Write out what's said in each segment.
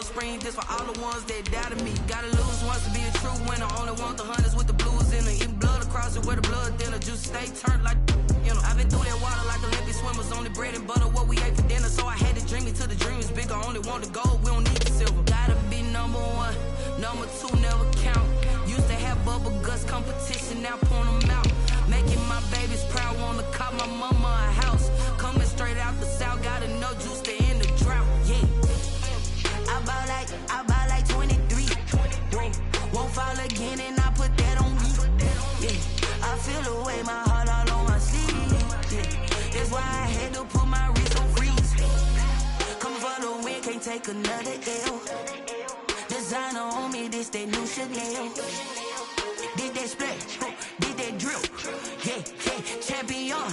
spring, this for all the ones that doubted me. Gotta lose once to be a true winner. Only want the hunters with the blues in it. Even blood across it where the blood thinner. Juice stay turned like, you know. I've been through that water like Olympic swimmers. Only bread and butter, what we ate for dinner. So I had to dream it till the dream is bigger. Only want the gold, we don't need the silver. Gotta be number one, number two never count. Used to have bubble guts competition, now point them out. Making my babies proud, wanna cop my mama a house. Coming straight out the south, got enough juice to end the drought. Yeah, I buy like 23. Won't fall again, and I put that on me. Yeah, I feel the way, my heart all on my sleeve. Yeah, that's why I had to put my wrist on freeze. Coming for the win, can't take another L. Designer on me, this that new Chanel. Did that split, did that drill. Yeah, champion,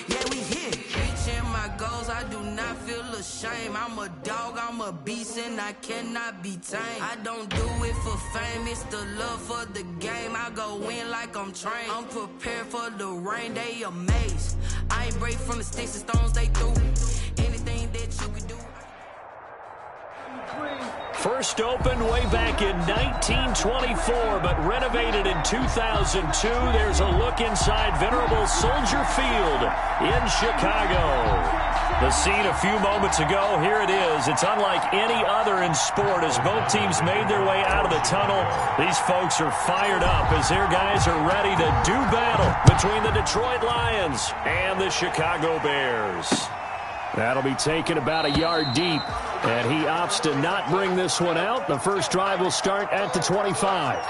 yeah, we here. Reaching my goals, I do not feel ashamed. I'm a dog, I'm a beast, and I cannot be tamed. I don't do it for fame, it's the love for the game. I go in like I'm trained. I'm prepared for the rain, they amazed. I ain't break from the sticks and stones they threw. Anything that you could do. First opened way back in 1924, but renovated in 2002. There's a look inside venerable Soldier Field in Chicago. The scene a few moments ago, here it is. It's unlike any other in sport as both teams made their way out of the tunnel. These folks are fired up as their guys are ready to do battle between the Detroit Lions and the Chicago Bears. That'll be taken about a yard deep, and he opts to not bring this one out. The first drive will start at the 25.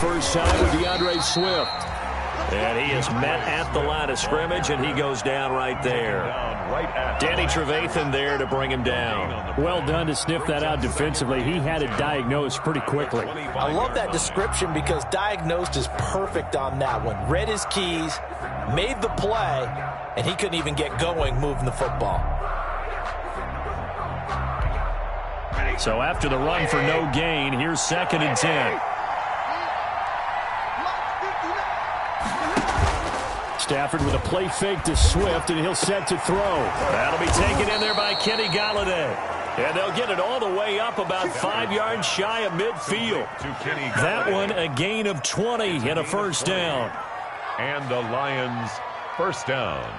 First time with DeAndre Swift. And he is met at the line of scrimmage, and he goes down right there. Danny Trevathan there to bring him down. Well done to sniff that out defensively. He had it diagnosed pretty quickly. I love that description because diagnosed is perfect on that one. Read his keys, made the play, and he couldn't even get going moving the football. So after the run for no gain, here's 2nd and 10. Stafford with a play fake to Swift, and he'll set to throw. That'll be taken in there by Kenny Galladay. And they'll get it all the way up about 5 yards shy of midfield. That one a gain of 20 and a first down. And the Lions first down.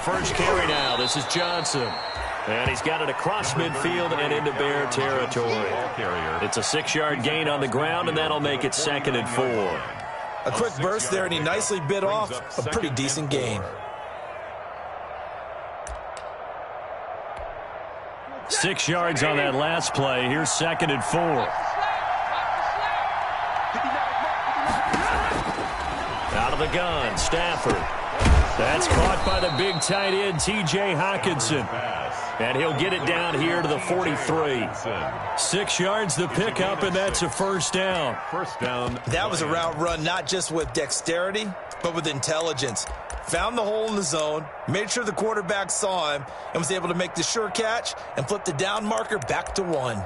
First carry now. This is Johnson. And he's got it across midfield and into Bear territory. It's a 6-yard gain on the ground, and that'll make it 2nd and 4. A quick burst there, and he nicely bit off a pretty decent gain. 6 yards on that last play. Here's 2nd and 4. Out of the gun, Stafford. That's caught by the big tight end, T.J. Hockenson. And he'll get it down here to the 43. 6 yards the pickup, and that's a first down. First down. That was a route run not just with dexterity, but with intelligence. Found the hole in the zone, made sure the quarterback saw him, and was able to make the sure catch and flip the down marker back to 1.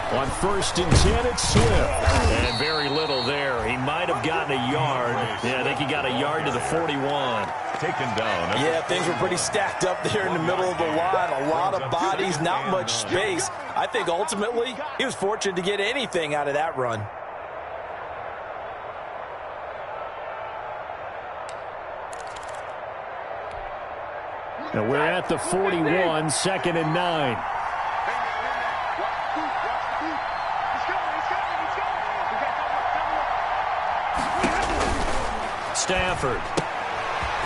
On 1st and 10, it's Swift. And very little there. He might have gotten a yard. Yeah, I think he got a yard to the 41. taken down. Yeah, things were pretty stacked up there in the middle of the line. A lot of bodies, not much space. I think ultimately he was fortunate to get anything out of that run. And we're at the 41, 2nd and 9. Stafford.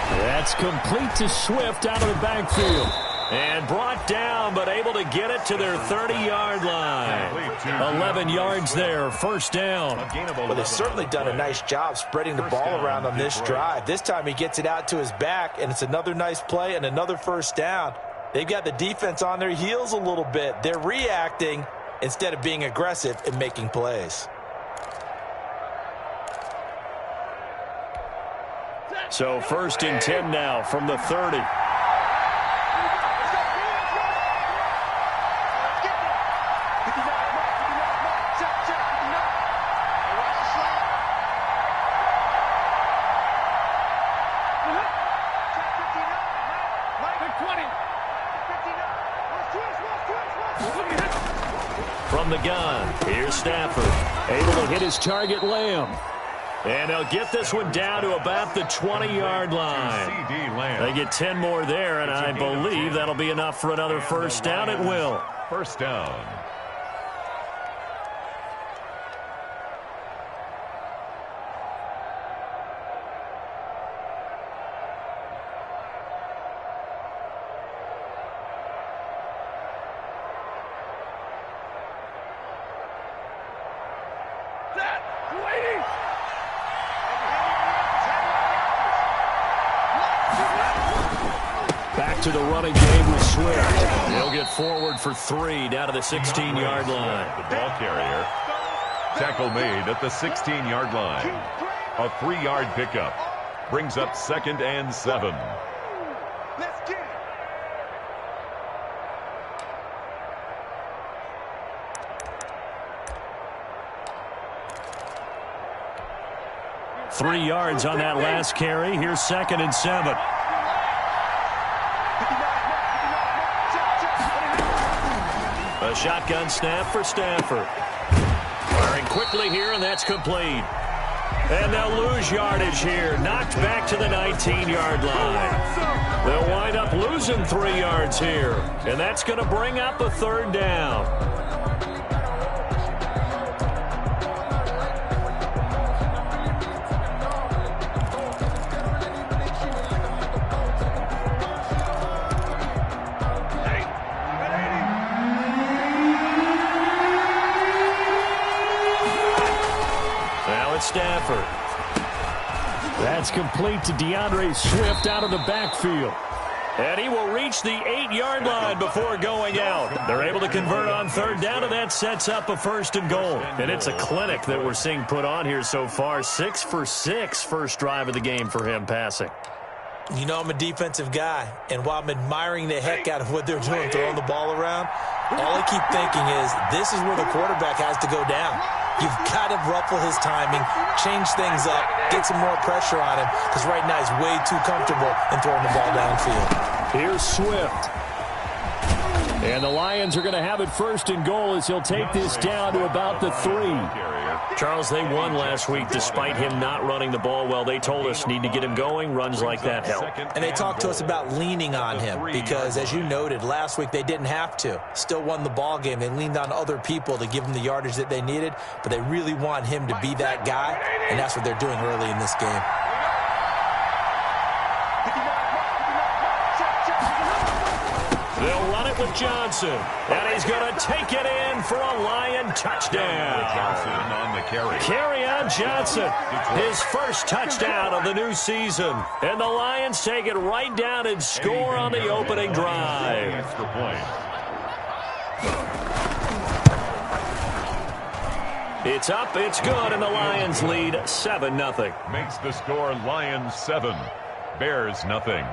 That's complete to Swift out of the backfield. And brought down, but able to get it to their 30-yard line. 11 yards there, first down. Well, they've certainly done a nice job spreading the ball around on this drive. This time he gets it out to his back, and it's another nice play and another first down. They've got the defense on their heels a little bit. They're reacting instead of being aggressive and making plays. So 1st and 10 now from the 30. From the gun, here's Stafford. Able to hit his target, Lamb. And they'll get this one down to about the 20-yard line. They get 10 more there, and I believe that'll be enough for another first down. It will. First down. Back to the running game with Swift. He'll get forward for 3 down to the 16-yard line. The ball carrier. Tackle made at the 16-yard line. A 3-yard pickup. Brings up 2nd and 7. Let's get it. 3 yards on that last carry. Here's 2nd and 7. A shotgun snap for Stafford. Firing quickly here, and that's complete. And they'll lose yardage here. Knocked back to the 19-yard line. They'll wind up losing 3 yards here. And that's going to bring up a 3rd down. Stafford. That's complete to DeAndre Swift out of the backfield. And he will reach the 8-yard line before going out. They're able to convert on 3rd down, and that sets up a 1st and goal. And it's a clinic that we're seeing put on here so far. 6 for 6 first drive of the game for him passing. You know I'm a defensive guy, and while I'm admiring the heck out of what they're doing, throwing the ball around, all I keep thinking is this is where the quarterback has to go down. You've got to ruffle his timing, change things up, get some more pressure on him, because right now he's way too comfortable in throwing the ball downfield. Here's Swift. And the Lions are going to have it 1st and goal as he'll take this down to about the 3. Charles, they won last week despite him not running the ball well. They told us need to get him going. Runs like that help. And they talked to us about leaning on him because, as you noted, last week they didn't have to. Still won the ball game. They leaned on other people to give them the yardage that they needed, but they really want him to be that guy, and that's what they're doing early in this game. They'll run it with Johnson, and he's going to take it in for a Lion touchdown. Johnson on the carry. Kerryon Johnson, his first touchdown of the new season. And the Lions take it right down and score on the opening drive. Extra point. It's up, it's good, and the Lions lead 7-0. Makes the score Lions 7, Bears nothing.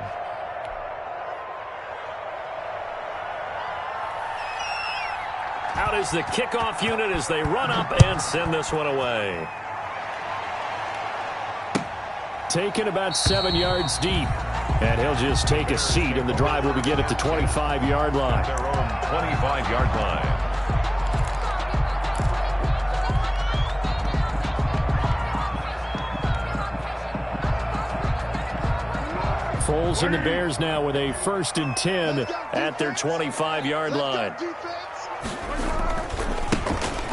Out is the kickoff unit as they run up and send this one away. Taken about 7 yards deep. And he'll just take a seat, and the drive will begin at the 25-yard line. Their own 25-yard line. Foles and the Bears now with a 1st and 10 at their 25-yard line.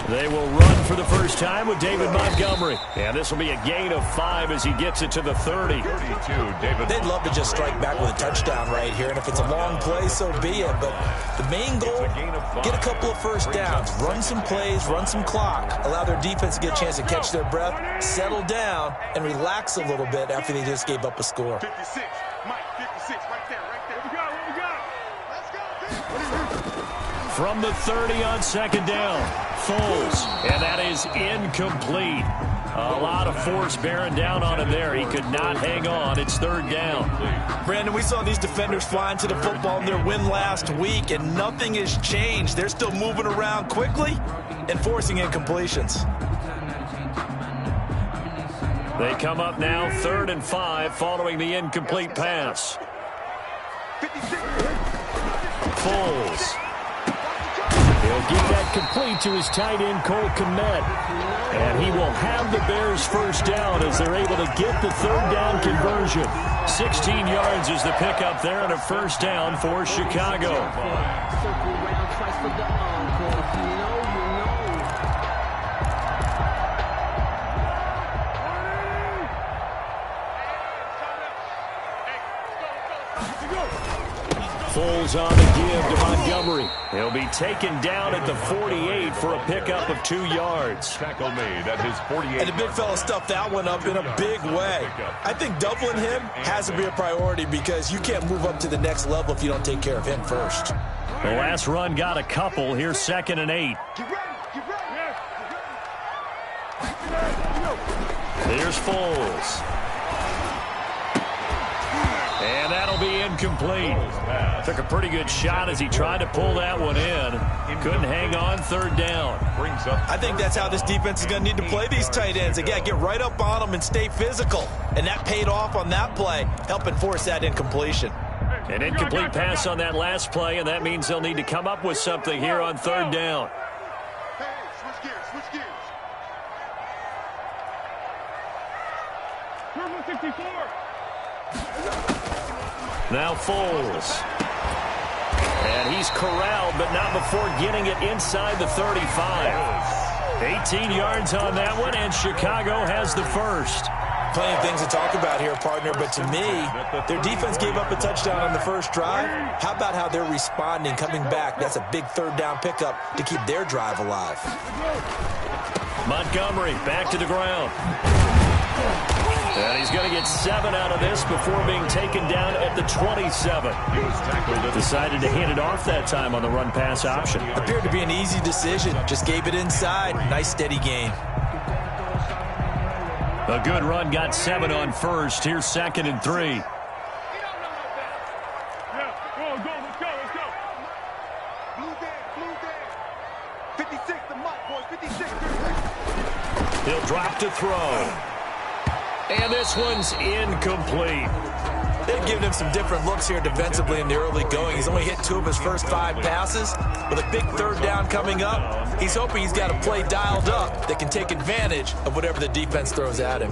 They will run for the first time with David Montgomery. And this will be a gain of 5 as he gets it to the 30. 32, David. They'd love to just strike back with a touchdown right here, and if it's a long play, so be it. But the main goal, get a couple of first downs, run some plays, run some clock, allow their defense to get a chance to catch their breath, settle down, and relax a little bit after they just gave up a score. 56, Mike, 56, right there. What we got? Let's go. From the 30 on 2nd down, Foles, and that is incomplete. A lot of force bearing down on him there. He could not hang on. It's 3rd down. Brandon, we saw these defenders flying to the football in their win last week, and nothing has changed. They're still moving around quickly and forcing incompletions. They come up now 3rd and 5 following the incomplete pass. Foles. He'll get that complete to his tight end, Cole Kmet. And he will have the Bears' first down as they're able to get the 3rd down conversion. 16 yards is the pickup there and a first down for Chicago. Foles on the give to Montgomery. He'll be taken down at the 48 for a pickup of 2 yards. Tackle made at his 48. And the big fella stuffed that one up in a big way. I think doubling him has to be a priority because you can't move up to the next level if you don't take care of him first. The last run got a couple. Here's 2nd and 8. Here's Foles. And that'll be incomplete. Took a pretty good shot as he tried to pull that one in. Couldn't hang on 3rd down. I think that's how this defense is going to need to play these tight ends. Again, get right up on them and stay physical. And that paid off on that play, helping force that incompletion. An incomplete pass on that last play, and that means they'll need to come up with something here on 3rd down. Hey, switch gears. Turbo 64. Now Foles. And he's corralled, but not before getting it inside the 35. 18 yards on that one, and Chicago has the first. Plenty of things to talk about here, partner, but to me, their defense gave up a touchdown on the first drive. How about how they're responding, coming back? That's a big 3rd down pickup to keep their drive alive. Montgomery back to the ground. And he's going to get 7 out of this before being taken down at the 27. Decided to hand it off that time on the run-pass option. Appeared to be an easy decision. Just gave it inside. Nice, steady gain. A good run got 7 on first. Here's 2nd and 3. Yeah, let's go. Blue day. 56, the Mike boys, 56. He'll drop to throw. And this one's incomplete. They've given him some different looks here defensively in the early going. He's only hit 2 of his first 5 passes. With a big 3rd down coming up, he's hoping he's got a play dialed up that can take advantage of whatever the defense throws at him.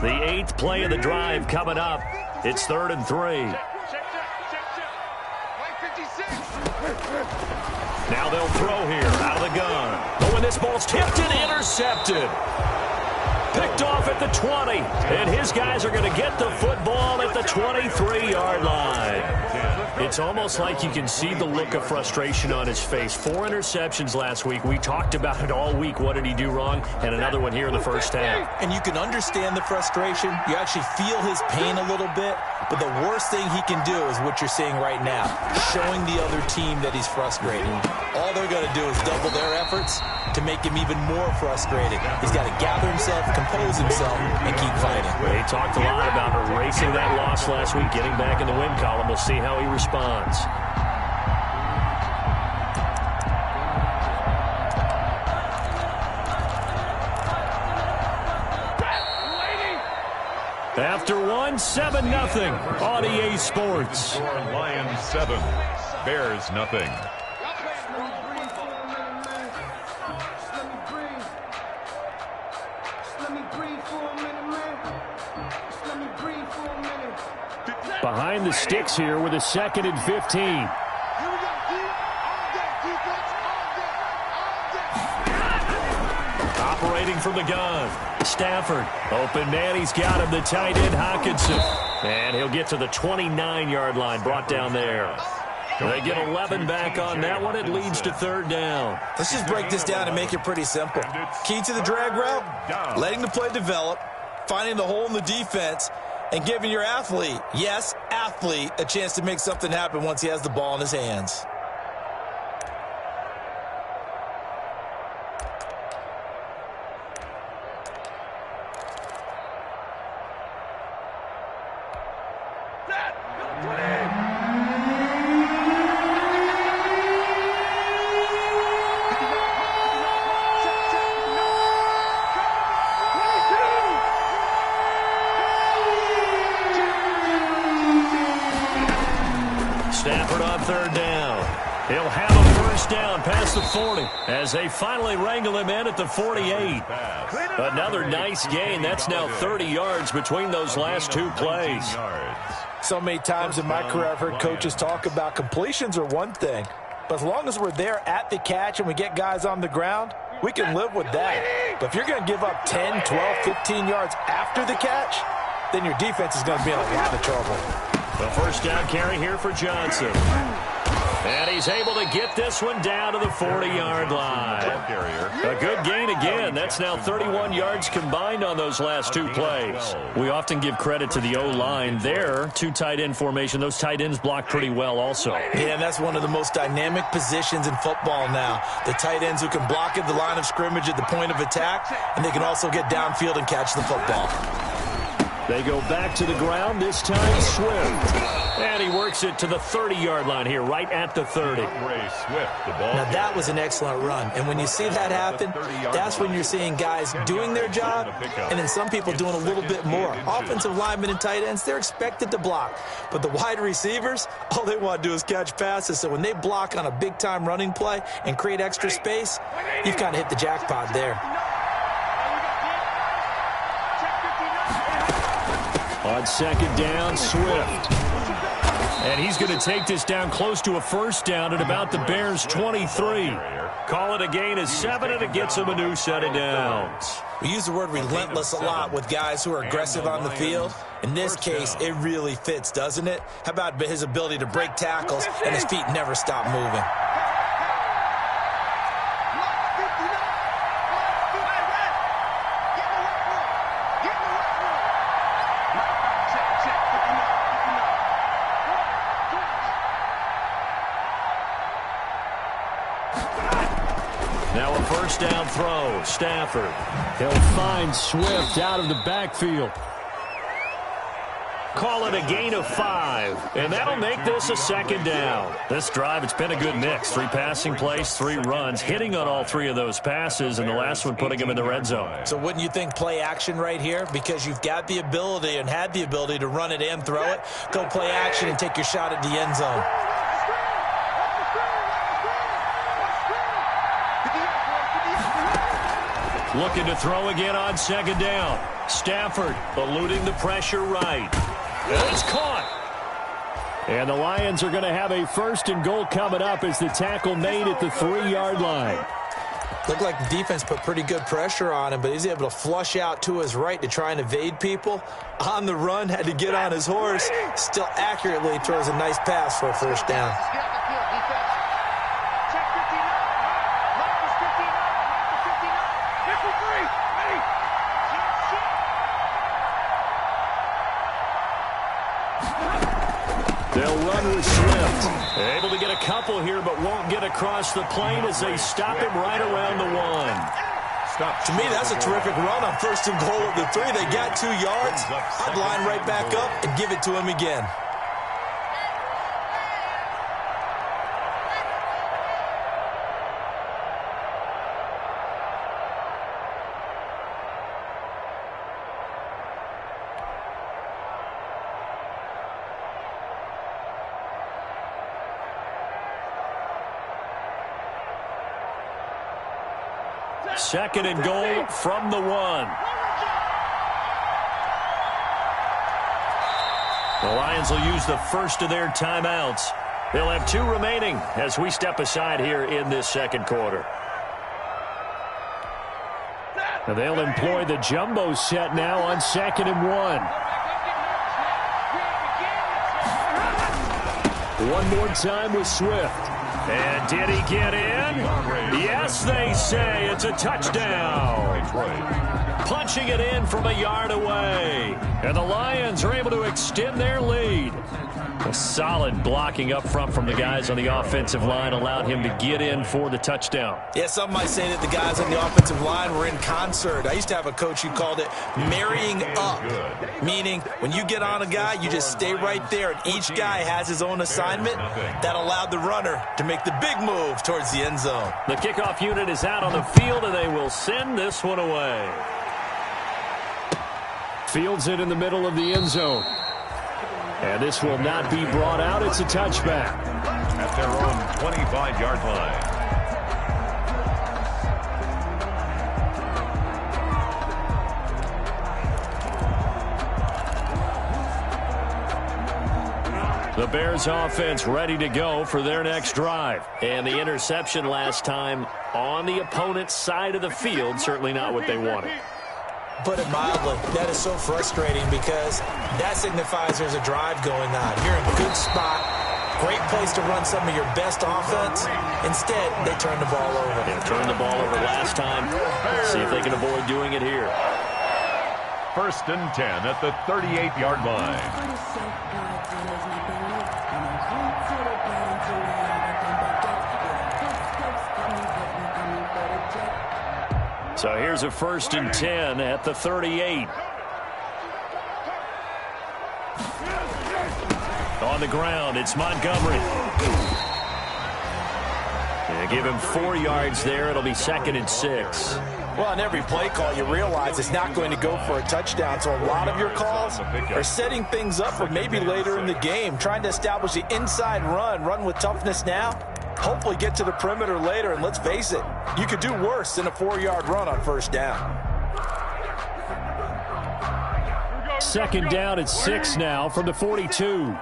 The 8th play of the drive coming up. It's 3rd and 3. Check. Mike 56. Now they'll throw here out of the gun. Oh, and this ball's tipped and intercepted. Picked off at the 20, and his guys are going to get the football at the 23-yard line. It's almost like you can see the look of frustration on his face. 4 interceptions last week. We talked about it all week. What did he do wrong? And another one here in the first half. And you can understand the frustration. You actually feel his pain a little bit. But the worst thing he can do is what you're seeing right now, showing the other team that he's frustrated. All they're going to do is double their efforts to make him even more frustrated. He's got to gather himself, compose himself, and keep fighting. They talked a lot about erasing that loss last week, getting back in the win column. We'll see how he responds. After one, 7-0 on EA Sports. Lions 7, Bears nothing. Behind the sticks here with a 2nd and 15. Operating from the gun. Stafford. Open man. He's got him. The tight end, Hawkinson. And he'll get to the 29-yard line. Brought down there. They get 11 back on that one. It leads to 3rd down. Let's just break this down and make it pretty simple. Key to the drag route, letting the play develop, finding the hole in the defense, and giving your athlete, yes, athlete, a chance to make something happen once he has the ball in his hands. Stafford on 3rd down. He'll have a 1st down past the 40 as they finally wrangle him in at the 48. Another nice gain. That's now 30 yards between those last 2 plays. So many times in my career I've heard coaches talk about completions are one thing, but as long as we're there at the catch and we get guys on the ground, we can live with that. But if you're going to give up 10, 12, 15 yards after the catch, then your defense is going to be in a lot of trouble. The 1st down carry here for Johnson. And he's able to get this one down to the 40-yard line. A good gain again. That's now 31 yards combined on those last 2 plays. We often give credit to the O-line there. 2 tight end formation. Those tight ends block pretty well also. Yeah, and that's one of the most dynamic positions in football now. The tight ends who can block at the line of scrimmage at the point of attack, and they can also get downfield and catch the football. They go back to the ground, this time Swift. And he works it to the 30-yard line here, right at the 30. Now, that was an excellent run. And when you see that happen, that's when you're seeing guys doing their job and then some people doing a little bit more. Offensive linemen and tight ends, they're expected to block. But the wide receivers, all they want to do is catch passes. So when they block on a big-time running play and create extra space, you've kind of hit the jackpot there. On 2nd down, Swift. And he's going to take this down close to a 1st down at about the Bears' 23. Call it a gain of 7, and it gets him a new set of downs. We use the word relentless a lot with guys who are aggressive on the field. In this case, it really fits, doesn't it? How about his ability to break tackles and his feet never stop moving? Now a 1st down throw. Stafford. He'll find Swift out of the backfield. Call it a gain of 5. And that'll make this a 2nd down. This drive, it's been a good mix. 3 passing plays, 3 runs, hitting on all 3 of those passes, and the last one putting him in the red zone. So wouldn't you think play action right here? Because you've got the ability and had the ability to run it and throw it. Go play action and take your shot at the end zone. Looking to throw again on 2nd down. Stafford eluding the pressure right. And it's caught. And the Lions are going to have a 1st and goal coming up as the tackle made at the 3-yard line. Looked like the defense put pretty good pressure on him, but he's able to flush out to his right to try and evade people. On the run, had to get on his horse. Still accurately throws a nice pass for a 1st down. They'll run with Swift. Able to get a couple here, but won't get across the plane as they stop him right around the 1. To me, that's a terrific run on 1st and goal at the 3. They got 2 yards. I'd line right back up and give it to him again. Second and goal from the 1. The Lions will use the first of their timeouts. They'll have 2 remaining as we step aside here in this second quarter. And they'll employ the jumbo set now on 2nd and 1. One more time with Swift. And did he get in? Yes, they say it's a touchdown. Punching it in from a yard away. And the Lions are able to extend their lead. A solid blocking up front from the guys on the offensive line allowed him to get in for the touchdown. Yeah, some might say that the guys on the offensive line were in concert. I used to have a coach who called it marrying up, meaning when you get on a guy, you just stay right there, and each guy has his own assignment. That allowed the runner to make the big move towards the end zone. The kickoff unit is out on the field, and they will send this one away. Fields it in the middle of the end zone. And this will not be brought out. It's a touchback. At their own 25-yard line. The Bears offense ready to go for their next drive. And the interception last time on the opponent's side of the field, certainly not what they wanted. Put it mildly, that is so frustrating because that signifies there's a drive going on. You're in a good spot, great place to run some of your best offense. Instead, they turn the ball over. They turned the ball over last time. See if they can avoid doing it here. 1st and 10 at the 38-yard line. So here's a 1st and 10 at the 38. On the ground, it's Montgomery. They give him 4 yards there. It'll be 2nd and 6. Well, on every play call, you realize it's not going to go for a touchdown. So a lot of your calls are setting things up for maybe later in the game, trying to establish the inside run with toughness now. Hopefully get to the perimeter later, and let's face it, you could do worse than a 4-yard run on 1st down. 2nd down at 6 now from the 42.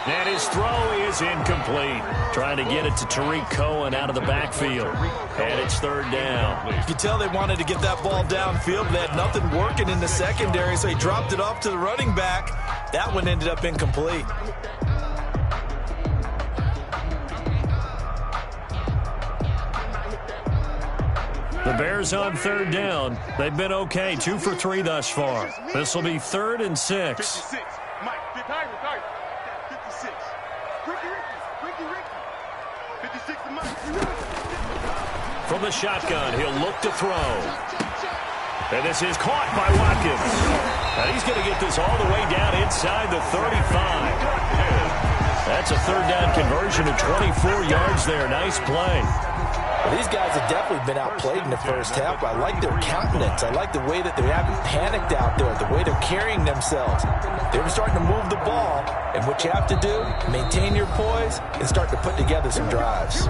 And his throw is incomplete. Trying to get it to Tariq Cohen out of the backfield. And it's 3rd down. You can tell they wanted to get that ball downfield. They had nothing working in the secondary, so he dropped it off to the running back. That one ended up incomplete. The Bears on 3rd down. They've been okay, 2 for 3 thus far. This will be 3rd and 6. From the shotgun, he'll look to throw. And this is caught by Watkins. And he's going to get this all the way down inside the 35. That's a 3rd down conversion of 24 yards there. Nice play. Well, these guys have definitely been outplayed in the first half. I like their countenance. I like the way that they haven't panicked out there, the way they're carrying themselves. They're starting to move the ball, and what you have to do, maintain your poise and start to put together some drives.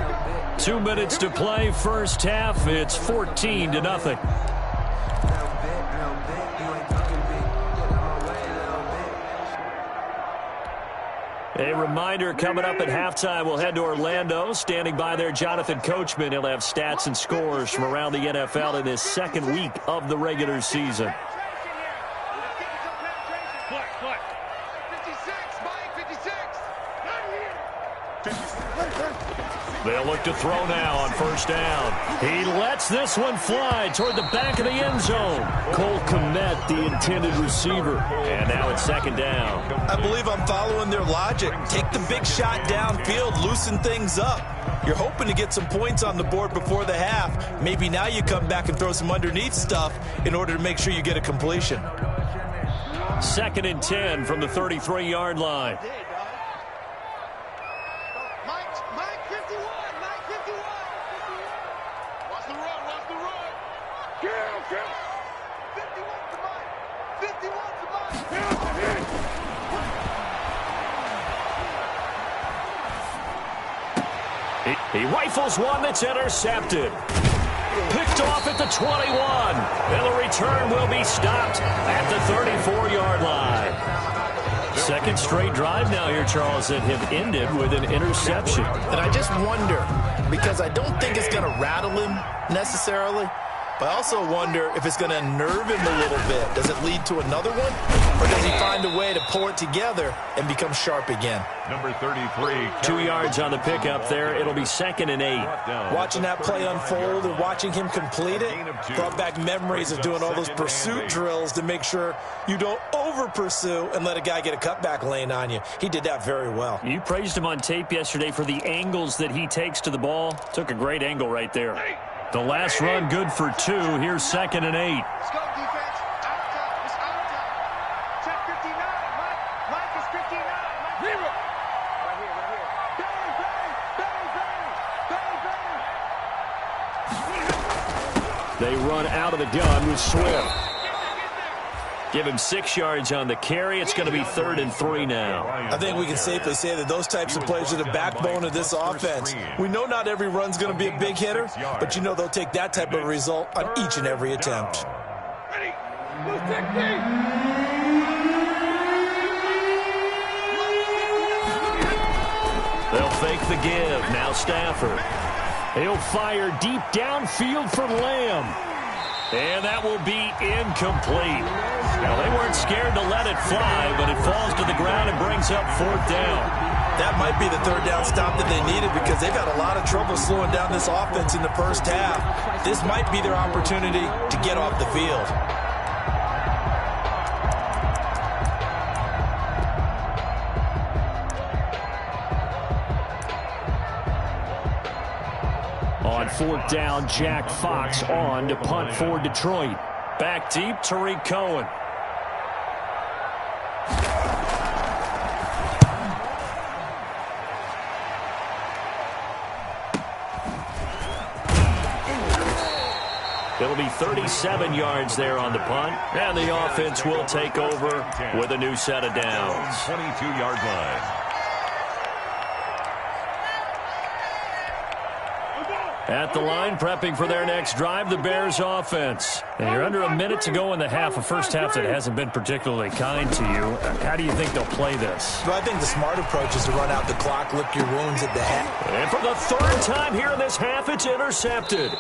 2 minutes to play, 1st half. It's 14-0. A reminder, coming up at halftime, we'll head to Orlando. Standing by there, Jonathan Coachman. He'll have stats and scores from around the NFL in his 2nd week of the regular season. They'll look to throw now on 1st down. He lets this one fly toward the back of the end zone. Cole Kmet, the intended receiver. And now it's 2nd down. I believe I'm following their logic. Take the big shot downfield, loosen things up. You're hoping to get some points on the board before the half. Maybe now you come back and throw some underneath stuff in order to make sure you get a completion. 2nd and 10 from the 33-yard line. He rifles one that's intercepted. Picked off at the 21. And the return will be stopped at the 34-yard line. Second straight drive now here, Charles, that have ended with an interception. And I just wonder, because I don't think it's going to rattle him necessarily, but I also wonder if it's going to unnerve him a little bit. Does it lead to another one? Or does he find a way to pull it together and become sharp again? Number 33. 2 yards on the pickup there. It'll be 2nd and 8. Watching that play unfold and watching him complete it brought back memories of doing all those pursuit drills to make sure you don't over-pursue and let a guy get a cutback lane on you. He did that very well. You praised him on tape yesterday for the angles that he takes to the ball. Took a great angle right there. The last run good for 2. Here's 2nd and 8. Let's go, defense. Out of time. It's out of time. Check 59. Mike is 59. Mike. Zero. Right here, right here. Bang, bang, bang, bang, bang. They run out of the gun with Swift. Give him 6 yards on the carry. It's going to be 3rd and 3 now. I think we can safely say that those types of plays are the backbone of this offense. We know not every run's going to be a big hitter, but you know they'll take that type of result on each and every attempt. Ready. Move 60. They'll fake the give. Now Stafford. He'll fire deep downfield for Lamb. And that will be incomplete. Now, they weren't scared to let it fly, but it falls to the ground and brings up 4th down. That might be the 3rd down stop that they needed because they've had a lot of trouble slowing down this offense in the first half. This might be their opportunity to get off the field. On 4th down, Jack Fox on to punt for Detroit. Back deep, Tariq Cohen. It'll be 37 yards there on the punt, and the offense will take over with a new set of downs. 22-yard line. At the line, prepping for their next drive, the Bears offense. And you're under a minute to go in the half, a first half that hasn't been particularly kind to you. How do you think they'll play this? Well, I think the smart approach is to run out the clock, lick your wounds at the head. And for the 3rd time here in this half, it's intercepted.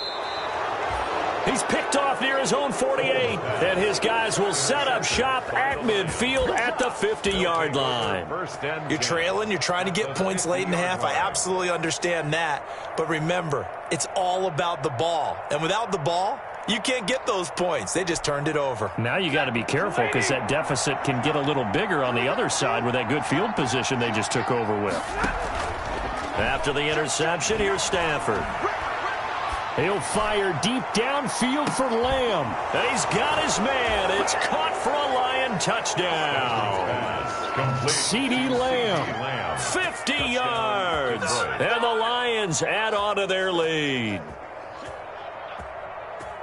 He's picked off near his own 48, and his guys will set up shop at midfield at the 50-yard line. You're trailing, you're trying to get points late in the half. I absolutely understand that. But remember, it's all about the ball. And without the ball, you can't get those points. They just turned it over. Now you got to be careful because that deficit can get a little bigger on the other side with that good field position they just took over with. After the interception, here's Stafford. He'll fire deep downfield for Lamb. And he's got his man. It's caught for a Lion touchdown. CeeDee Lamb, 50 yards. And the Lions add on to their lead.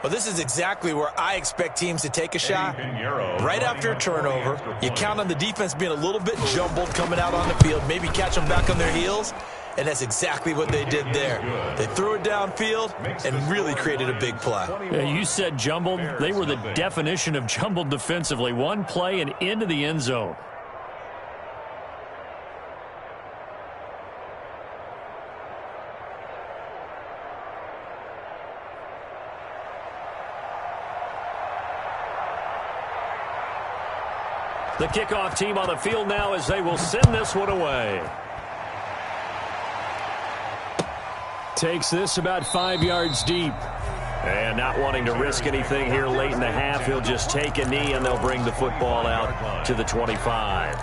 Well, this is exactly where I expect teams to take a shot. Right after a turnover, you count on the defense being a little bit jumbled coming out on the field, maybe catch them back on their heels. And that's exactly what they did there. They threw it downfield and really created a big play. Yeah, you said jumbled. They were the definition of jumbled defensively. One play and into the end zone. The kickoff team on the field now as they will send this one away. Takes this about 5 yards deep. And not wanting to risk anything here late in the half, he'll just take a knee and they'll bring the football out to the 25.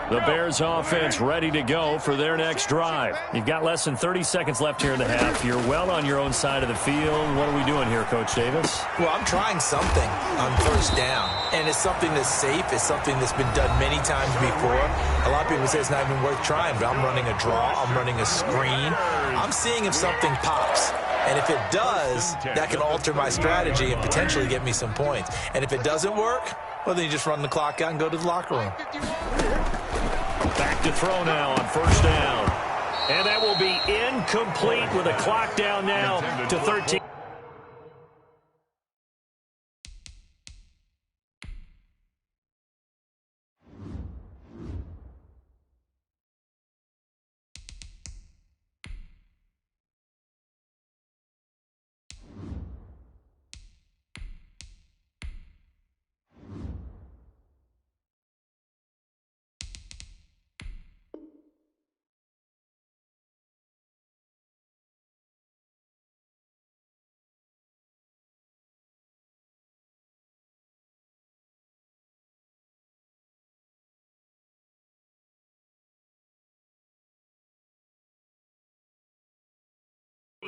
The Bears offense ready to go for their next drive. You've got less than 30 seconds left here in the half. You're well on your own side of the field. What are we doing here, Coach Davis? Well, I'm trying something on first down, and it's something that's safe. It's something that's been done many times before. A lot of people say it's not even worth trying, but I'm running a draw. I'm running a screen. I'm seeing if something pops. And if it does, that can alter my strategy and potentially get me some points. And if it doesn't work, well, then you just run the clock out and go to the locker room. Back to throw now on first down. And that will be incomplete with a clock down now to 13.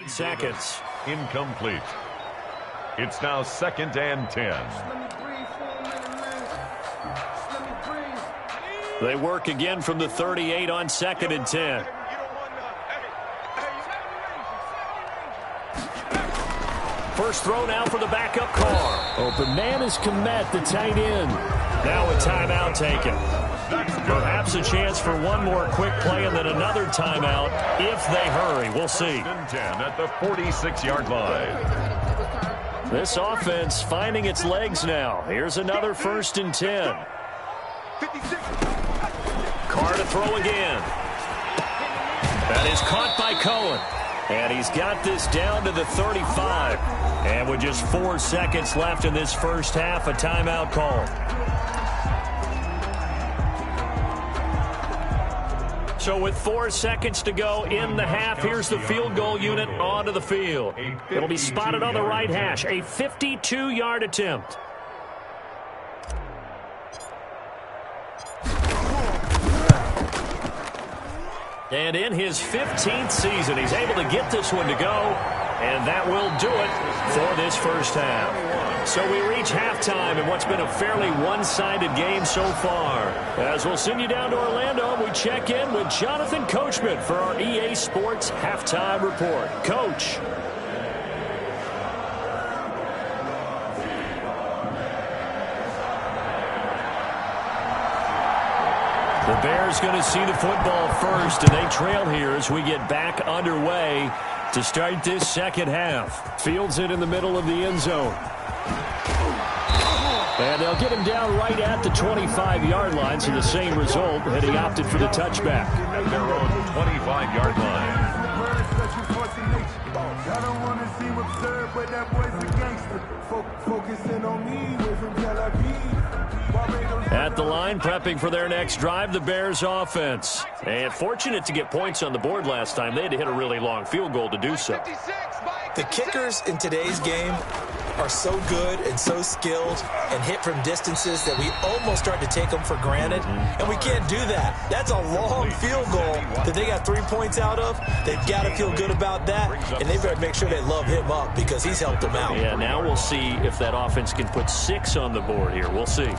Seconds. Incomplete. It's now 2nd and 10. They work again from the 38 on 2nd and 10. First throw now for the backup Carr. Open man is Komet, the tight end. Now a timeout taken. Perhaps a chance for one more quick play and then another timeout if they hurry. We'll see. 10 at the 46-yard line. This offense finding its legs now. Here's another 1st and 10. Carr to throw again. That is caught by Cohen. And he's got this down to the 35. And with just 4 seconds left in this first half, a timeout call. So with 4 seconds to go in the half, here's the field goal unit onto the field. It'll be spotted on the right hash. A 52-yard attempt. And in his 15th season, he's able to get this one to go. And that will do it for this first half. So we reach halftime in what's been a fairly one-sided game so far. As we'll send you down to Orlando, we check in with Jonathan Coachman for our EA Sports Halftime Report. Coach. The Bears going to see the football first, and they trail here as we get back underway to start this second half. Fields it in the middle of the end zone. And they'll get him down right at the 25-yard line, so the same result, had he opted for the touchback. At their own 25-yard line. At the line, prepping for their next drive, the Bears offense. And fortunate to get points on the board last time. They had to hit a really long field goal to do so. The kickers in today's game are so good and so skilled and hit from distances that we almost start to take them for granted, and we can't do that. That's a long field goal that they got 3 points out of. They've got to feel good about that, and they better make sure they love him up because he's helped them out. Yeah, now we'll see if that offense can put 6 on the board here. We'll see.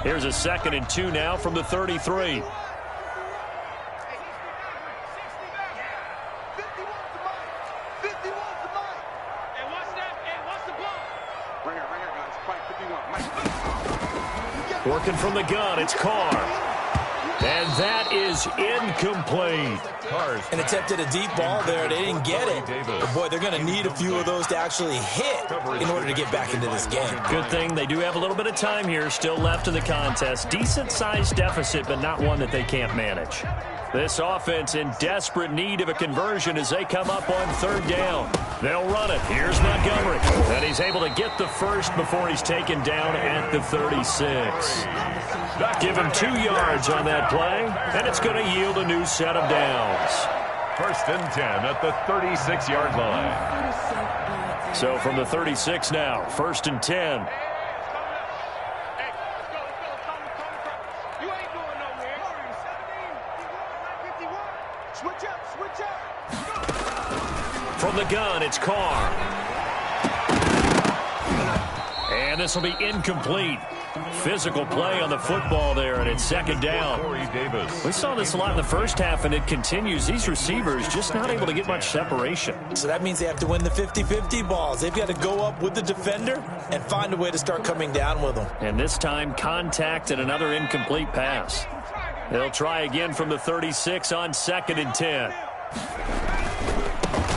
Here's a 2nd and 2 now from the 33. Working from the gun, it's Carr. And that is incomplete. And attempted a deep ball there. They didn't get it. But, boy, they're going to need a few of those to actually hit in order to get back into this game. Good thing they do have a little bit of time here still left in the contest. Decent-sized deficit, but not one that they can't manage. This offense in desperate need of a conversion as they come up on 3rd down. They'll run it. Here's Montgomery. And he's able to get the first before he's taken down at the 36. Give him 2 yards on that play, and it's going to yield a new set of downs. 1st and 10 at the 36-yard line. So from the 36 now, 1st and 10. Switch up, switch up. From the gun, it's Carr. And this will be incomplete. Physical play on the football there, and it's second down. We saw this a lot in the first half, and it continues. These receivers just not able to get much separation. So that means they have to win the 50-50 balls. They've got to go up with the defender and find a way to start coming down with them. And this time, contact and another incomplete pass. They'll try again from the 36 on 2nd and 10.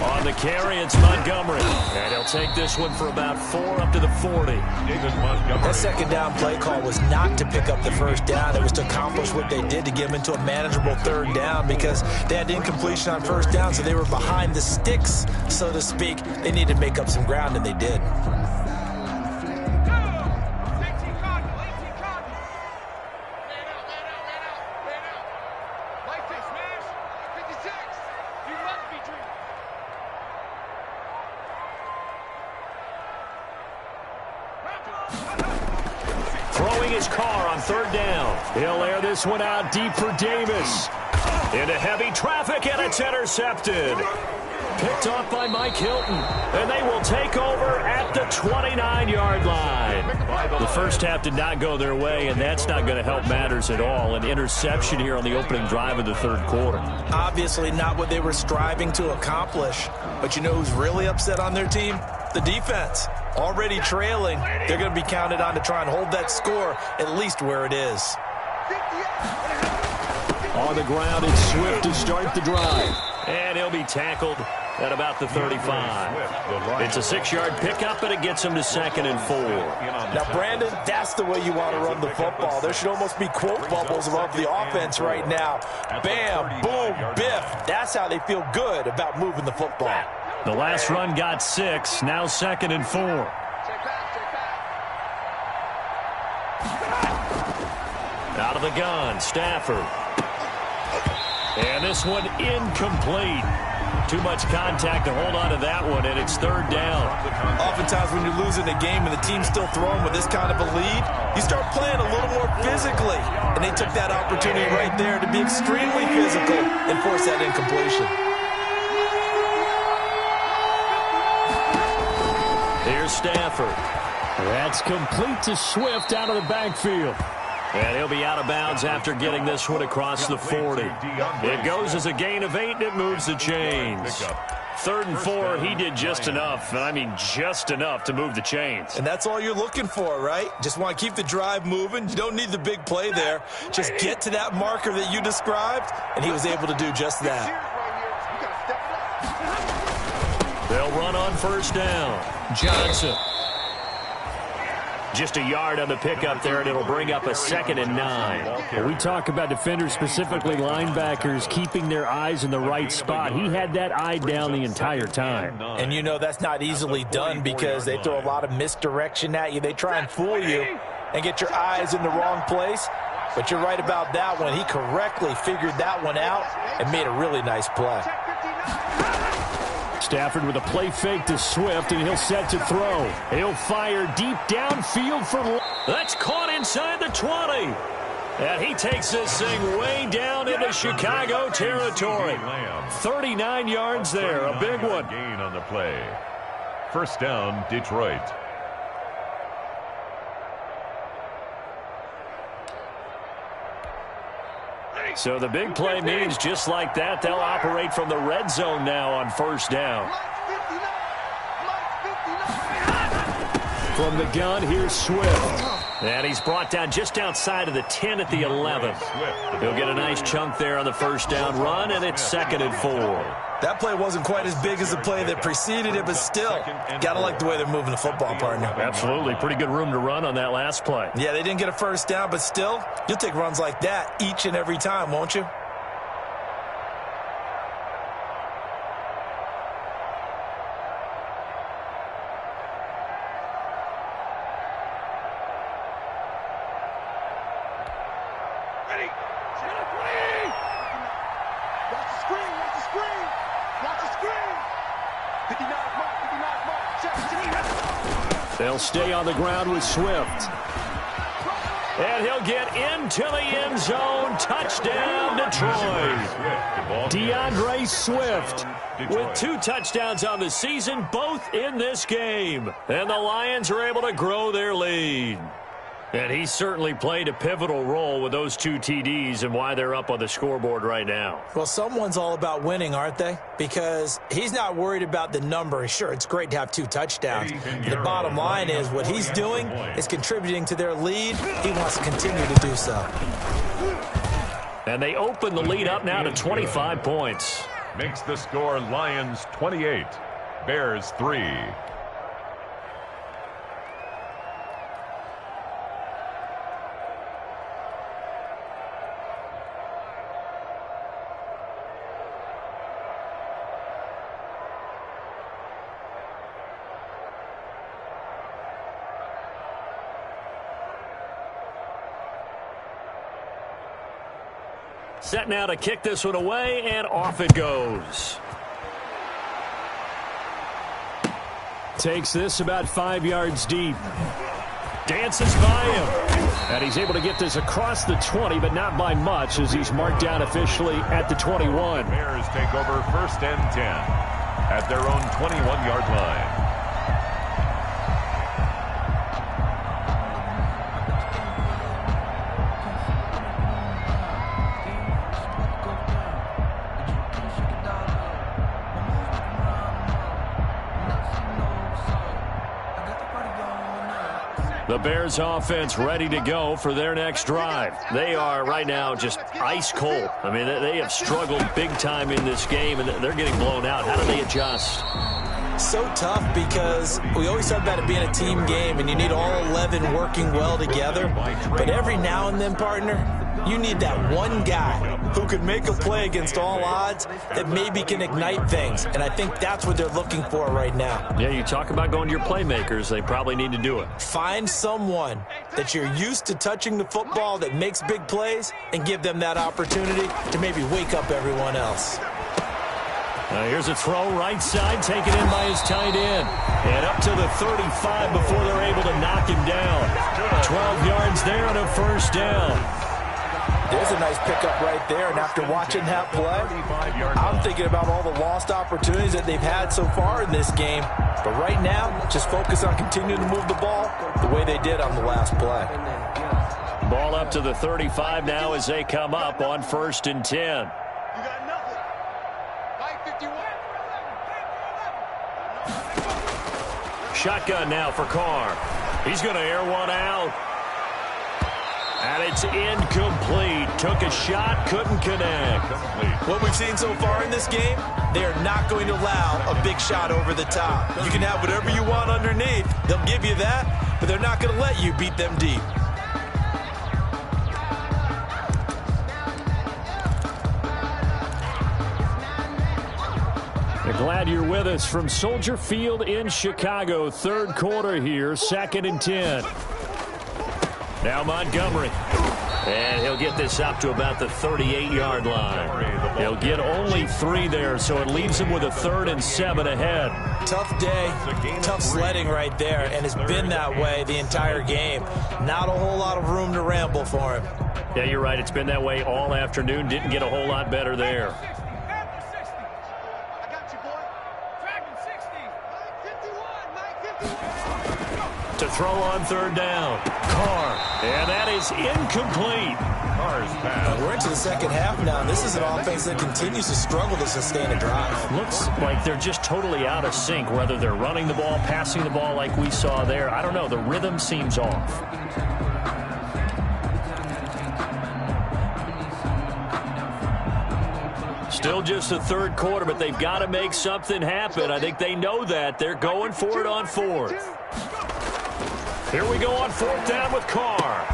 On the carry, it's Montgomery. And he'll take this one for about 4 up to the 40. That second down play call was not to pick up the first down. It was to accomplish what they did to get them into a manageable third down because they had incompletion on first down, so they were behind the sticks, so to speak. They needed to make up some ground, and they did. Throwing his car on 3rd down. He'll air this one out deep for Davis. Into heavy traffic, and it's intercepted. Picked off by Mike Hilton. And they will take over at the 29-yard line. The first half did not go their way, and that's not going to help matters at all. An interception here on the opening drive of the 3rd quarter. Obviously not what they were striving to accomplish. But you know who's really upset on their team? The defense. Already trailing, they're going to be counted on to try and hold that score at least where it is. On the ground, it's Swift to start the drive. And he'll be tackled at about the 35. It's a 6-yard pickup, and it gets him to 2nd and 4. Now, Brandon, that's the way you want to run the football. There should almost be quote bubbles above the offense right now. Bam, boom, biff. That's how they feel good about moving the football. The last run got 6, now 2nd and 4. Out of the gun, Stafford. And this one incomplete. Too much contact to hold on to that one, and it's 3rd down. Oftentimes when you're losing a game and the team's still throwing with this kind of a lead, you start playing a little more physically. And they took that opportunity right there to be extremely physical and force that incompletion. Here's Stafford. That's complete to Swift out of the backfield. And he'll be out of bounds after getting this one across the 40. It goes as a gain of 8, and it moves the chains. 3rd and 4, he did just enough, and I mean just enough to move the chains. And that's all you're looking for, right? Just want to keep the drive moving. You don't need the big play there. Just get to that marker that you described, and he was able to do just that. They'll run on 1st down. Johnson. Just a yard on the pickup there, and it'll bring up a 2nd and 9. We talk about defenders, specifically linebackers, keeping their eyes in the right spot. He had that eye down the entire time. And you know that's not easily done because they throw a lot of misdirection at you. They try and fool you and get your eyes in the wrong place. But you're right about that one. He correctly figured that one out and made a really nice play. Stafford with a play fake to Swift, and he'll set to throw. He'll fire deep downfield for... That's caught inside the 20. And he takes this thing way down into Chicago territory. 39 yards there, a big one. Gain on the play. 1st down, Detroit. So the big play means just like that, they'll operate from the red zone now on 1st down. From the gun, here's Swift. And he's brought down just outside of the 10 at the 11. He'll get a nice chunk there on the 1st down run, and it's 2nd and 4. That play wasn't quite as big as the play that preceded it, but still, got to like the way they're moving the football, partner. Absolutely. Pretty good room to run on that last play. Yeah, they didn't get a 1st down, but still, you'll take runs like that each and every time, won't you? They'll stay on the ground with Swift. And he'll get into the end zone. Touchdown, Detroit. DeAndre Swift with 2 touchdowns on the season, both in this game. And the Lions are able to grow their lead. And he certainly played a pivotal role with those 2 TDs and why they're up on the scoreboard right now. Well, someone's all about winning, aren't they? Because he's not worried about the number. Sure, it's great to have 2 touchdowns. The bottom line is what he's doing is contributing to their lead. He wants to continue to do so. And they open the lead up now to 25 points. Makes the score Lions 28, Bears 3. Set now to kick this one away, and off it goes. Takes this about 5 yards deep. Dances by him. And he's able to get this across the 20, but not by much, as he's marked down officially at the 21. Bears take over 1st and 10 at their own 21-yard line. The Bears offense ready to go for their next drive. They are right now just ice cold. I mean, they have struggled big time in this game, and they're getting blown out. How do they adjust? So tough because we always talk about it being a team game, and you need all 11 working well together. But every now and then, partner, you need that one guy who could make a play against all odds that maybe can ignite things. And I think that's what they're looking for right now. Yeah, you talk about going to your playmakers. They probably need to do it. Find someone that you're used to touching the football that makes big plays and give them that opportunity to maybe wake up everyone else. Here's a throw right side, taken in by his tight end. And up to the 35 before they're able to knock him down. 12 yards there and a first down. There's a nice pickup right there, and after watching that play, I'm thinking about all the lost opportunities that they've had so far in this game. But right now, just focus on continuing to move the ball the way they did on the last play. Ball up to the 35 now as they come up on 1st and 10. You got nothing. 551. Shotgun now for Carr. He's going to air one out. And it's incomplete. Took a shot, couldn't connect. What we've seen so far in this game, they are not going to allow a big shot over the top. You can have whatever you want underneath. They'll give you that, but they're not going to let you beat them deep. Glad you're with us from Soldier Field in Chicago. 3rd quarter here, 2nd and 10. Now Montgomery. And he'll get this up to about the 38-yard line. He'll get only 3 there, so it leaves him with a 3rd and 7 ahead. Tough day, tough sledding right there, and it's been that way the entire game. Not a whole lot of room to ramble for him. Yeah, you're right. It's been that way all afternoon. Didn't get a whole lot better there. To throw on 3rd down. Carr. And that is incomplete. Carr's pass. We're into the second half now. This is an offense that continues to struggle to sustain a drive. Looks like they're just totally out of sync, whether they're running the ball, passing the ball like we saw there. I don't know. The rhythm seems off. Still just the 3rd quarter, but they've got to make something happen. I think they know that. They're going for it on 4th. Here we go on 4th down with Carr.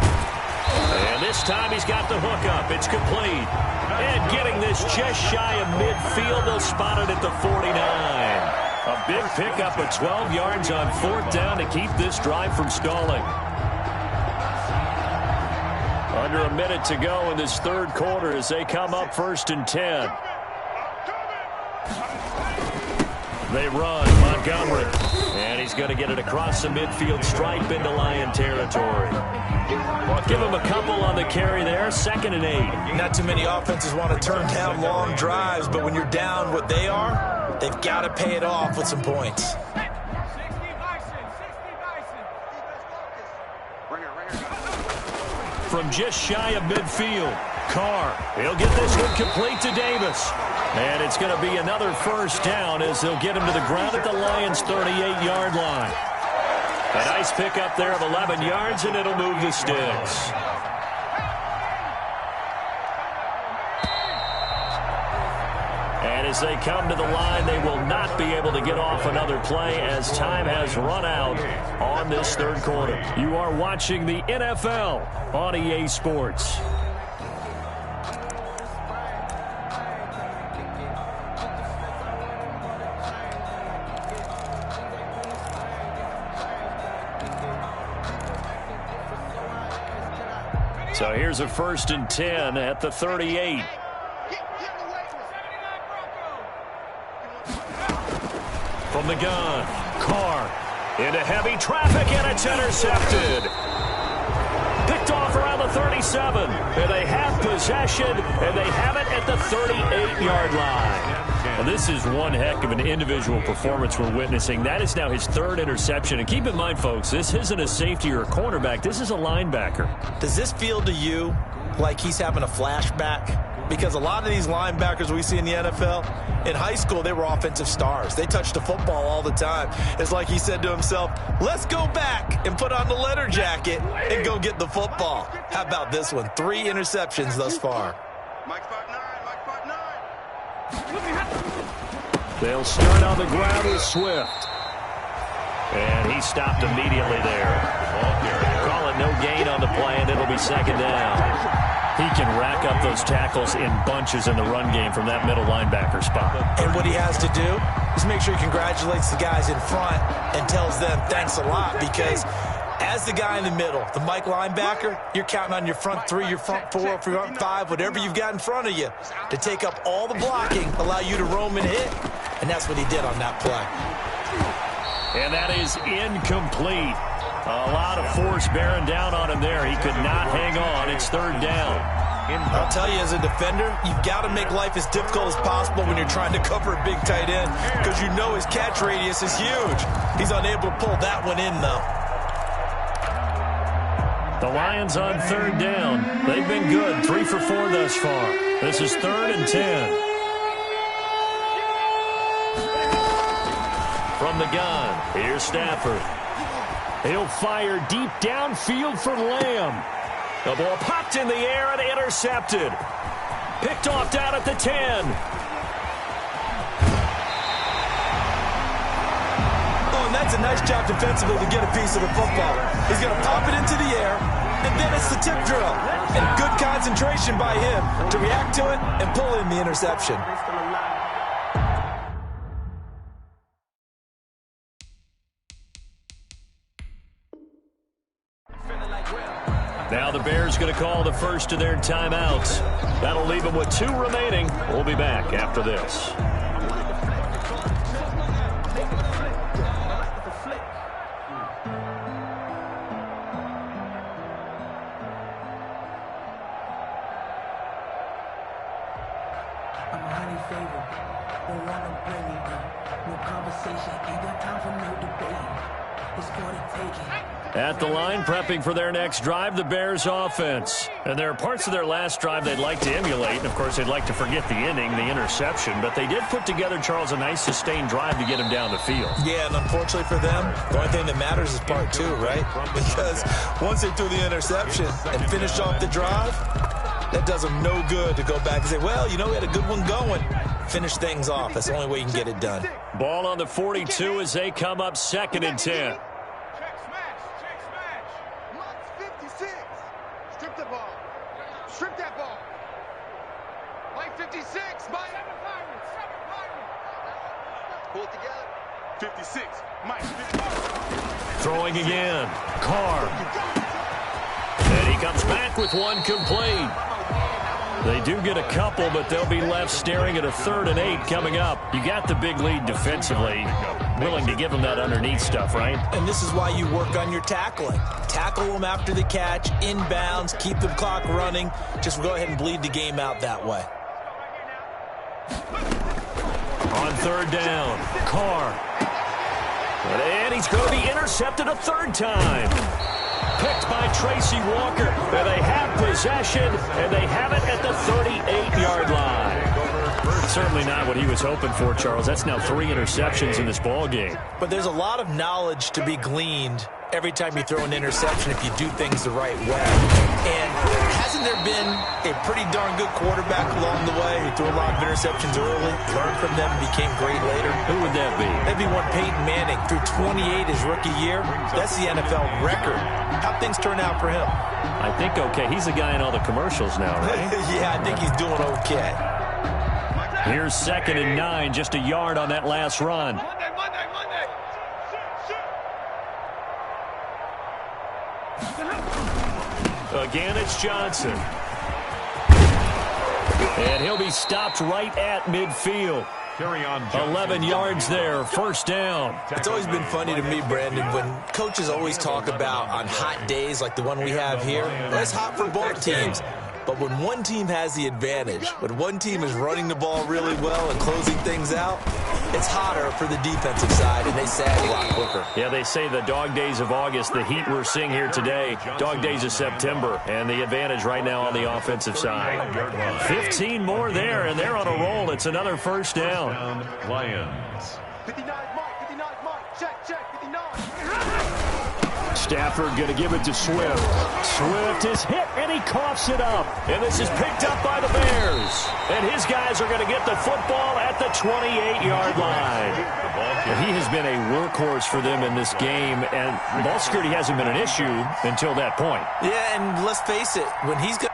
And this time he's got the hook up. It's complete. And getting this just shy of midfield. They'll spot it at the 49. A big pickup of 12 yards on 4th down to keep this drive from stalling. Under a minute to go in this 3rd quarter as they come up 1st and 10. They run, Montgomery. And he's going to get it across the midfield stripe into Lion territory. Give him a couple on the carry there. 2nd and 8. Not too many offenses want to turn down long drives, but when you're down what they are, they've got to pay it off with some points. From just shy of midfield, Carr. He'll get this one complete to Davis. And it's going to be another first down as they'll get him to the ground at the Lions' 38-yard line. A nice pickup there of 11 yards, and it'll move the sticks. And as they come to the line, they will not be able to get off another play as time has run out on this third quarter. You are watching the NFL on EA Sports. So here's a 1st and 10 at the 38. From the gun, Carr into heavy traffic, and it's intercepted. Picked off around the 37, and they have possession, and they have it at the 38-yard line. Well, this is one heck of an individual performance we're witnessing. That is now his 3rd interception. And keep in mind, folks, this isn't a safety or a cornerback. This is a linebacker. Does this feel to you like he's having a flashback? Because a lot of these linebackers we see in the NFL, in high school, they were offensive stars. They touched the football all the time. It's like he said to himself, let's go back and put on the leather jacket and go get the football. How about this one? 3 interceptions thus far. They'll start on the ground with Swift. And he stopped immediately there. Call it no gain on the play, and it'll be 2nd down. He can rack up those tackles in bunches in the run game from that middle linebacker spot. And what he has to do is make sure he congratulates the guys in front and tells them thanks a lot, because as the guy in the middle, the Mike linebacker, you're counting on your front 3, your front 4, your front 5, whatever you've got in front of you to take up all the blocking, allow you to roam and hit. And that's what he did on that play. And that is incomplete. A lot of force bearing down on him there. He could not hang on. It's 3rd down. I'll tell you, as a defender, you've got to make life as difficult as possible when you're trying to cover a big tight end, because you know his catch radius is huge. He's unable to pull that one in, though. The Lions on 3rd down. They've been good. 3 for 4 thus far. This is 3rd and 10. From the gun, here's Stafford. He'll fire deep downfield for Lamb. The ball popped in the air and intercepted. Picked off down at the 10. Oh, and that's a nice job defensively to get a piece of the football. He's going to pop it into the air, and then it's the tip drill. And good concentration by him to react to it and pull in the interception. Now the Bears going to call the first of their timeouts. That'll leave them with 2 remaining. We'll be back after this. I'm highly favored. Don't want to bring it up. No conversation. Ain't got time for no debate. It's for the taking. At the line, prepping for their next drive, the Bears offense. And there are parts of their last drive they'd like to emulate. And, of course, they'd like to forget the inning, the interception. But they did put together, Charles, a nice sustained drive to get him down the field. Yeah, and unfortunately for them, the only thing that matters is part 2, right? Because once they threw the interception and finished off the drive, that does them no good to go back and say, well, you know, we had a good one going. Finish things off. That's the only way you can get it done. Ball on the 42 as they come up 2nd and 10. Strip that ball. Mike 56. Mike. Pull it together. 56. Mike. 56. Throwing again. Carr. And he comes back with one complete. They do get a couple, but they'll be left staring at a 3rd and 8 coming up. You got the big lead defensively. Willing to give them that underneath stuff, right? And this is why you work on your tackling. Tackle them after the catch, inbounds, keep the clock running. Just go ahead and bleed the game out that way. On 3rd down, Carr. And he's going to be intercepted a 3rd time. Picked by Tracy Walker. And they have possession, and they have it at the 38-yard line. Certainly not what he was hoping for, Charles. That's now 3 interceptions in this ball game. But there's a lot of knowledge to be gleaned every time you throw an interception if you do things the right way. And hasn't there been a pretty darn good quarterback along the way who threw a lot of interceptions early, learned from them, and became great later? Who would that be? That'd be one Peyton Manning. Threw 28 his rookie year. That's the NFL record. How'd things turn out for him? I think okay. He's the guy in all the commercials now, right? Yeah, I think he's doing okay. Here's 2nd and 9, just a yard on that last run. Again, it's Johnson. And he'll be stopped right at midfield. 11 yards there, 1st down. It's always been funny to me, Brandon, when coaches always talk about on hot days like the one we have here, well, it's hot for both teams. But when one team has the advantage, when one team is running the ball really well and closing things out, it's hotter for the defensive side, and they sag a lot quicker. Yeah, they say the dog days of August, the heat we're seeing here today, dog days of September, and the advantage right now on the offensive side. 15 more there, and they're on a roll. It's another 1st down. Lions. 59 mark, 59 mark, check, 59. Stafford going to give it to Swift. Swift is hit, and he coughs it up. And this is picked up by the Bears. And his guys are going to get the football at the 28-yard line. And he has been a workhorse for them in this game, and ball security hasn't been an issue until that point. Yeah, and let's face it, when he's got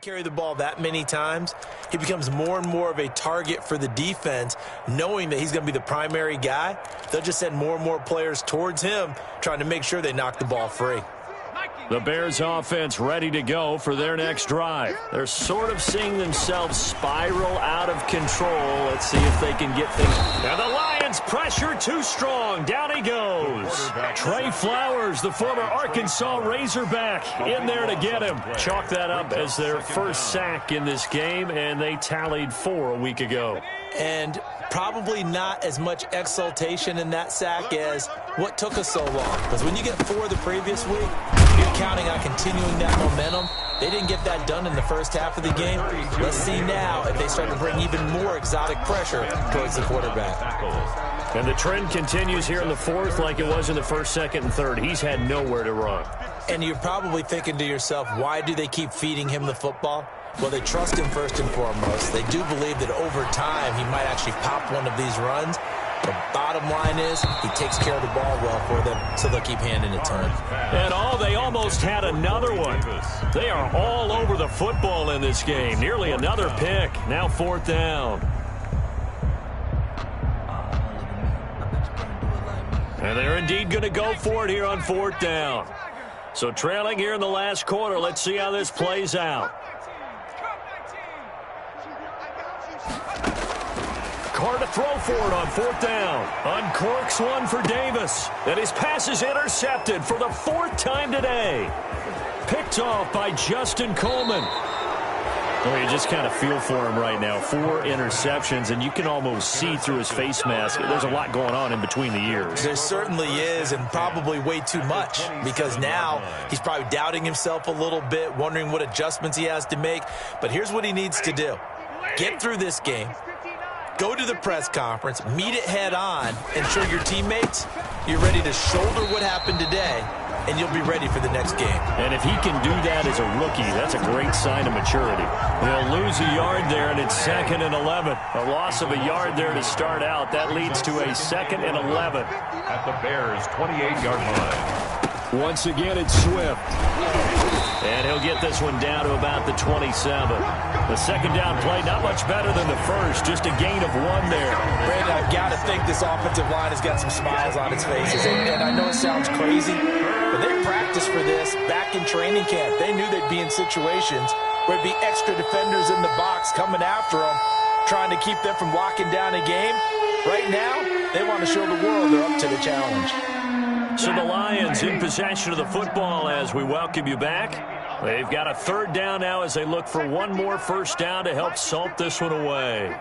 carry the ball that many times, he becomes more and more of a target for the defense, knowing that he's going to be the primary guy. They'll just send more and more players towards him, trying to make sure they knock the ball free. The Bears offense ready to go for their next drive. They're sort of seeing themselves spiral out of control. Let's see if they can get things. And the Lions pressure too strong. Down he goes. Trey Flowers, the former Arkansas Razorback, in there to get him. Chalk that up as their first sack in this game, and they tallied 4 a week ago. And probably not as much exultation in that sack as what took us so long. Because when you get 4 the previous week, you're counting on continuing that momentum. They didn't get that done in the first half of the game. Let's see now if they start to bring even more exotic pressure towards the quarterback. And the trend continues here in the 4th like it was in the 1st, 2nd, and 3rd. He's had nowhere to run. And you're probably thinking to yourself, why do they keep feeding him the football? Well, they trust him first and foremost. They do believe that over time he might actually pop one of these runs. The bottom line is he takes care of the ball well for them, so they'll keep handing it to him. And they almost had another one. They are all over the football in this game. Nearly another pick. Now 4th down. And they're indeed going to go for it here on 4th down. So trailing here in the last quarter. Let's see how this plays out. Carr to throw for it on 4th down. Uncorks one for Davis. And his pass is intercepted for the 4th time today. Picked off by Justin Coleman. Oh, you just kind of feel for him right now. 4 interceptions, and you can almost see through his face mask. There's a lot going on in between the ears. There certainly is, and probably way too much, because now he's probably doubting himself a little bit, wondering what adjustments he has to make. But here's what he needs to do. Get through this game. Go to the press conference, meet it head on, and show your teammates you're ready to shoulder what happened today, and you'll be ready for the next game. And if he can do that as a rookie, that's a great sign of maturity. They'll lose a yard there, and it's 2nd and 11. A loss of a yard there to start out. That leads to a 2nd and 11. At the Bears' 28-yard line. Once again, it's Swift. And he'll get this one down to about the 27. The second down play, not much better than the first, just a gain of 1 there. Brandon, I've got to think this offensive line has got some smiles on its faces. And I know it sounds crazy, but they practiced for this back in training camp. They knew they'd be in situations where it'd be extra defenders in the box coming after them, trying to keep them from locking down a game. Right now, they want to show the world they're up to the challenge. So the Lions in possession of the football as we welcome you back. They've got a third down now as they look for one more first down to help salt this one away.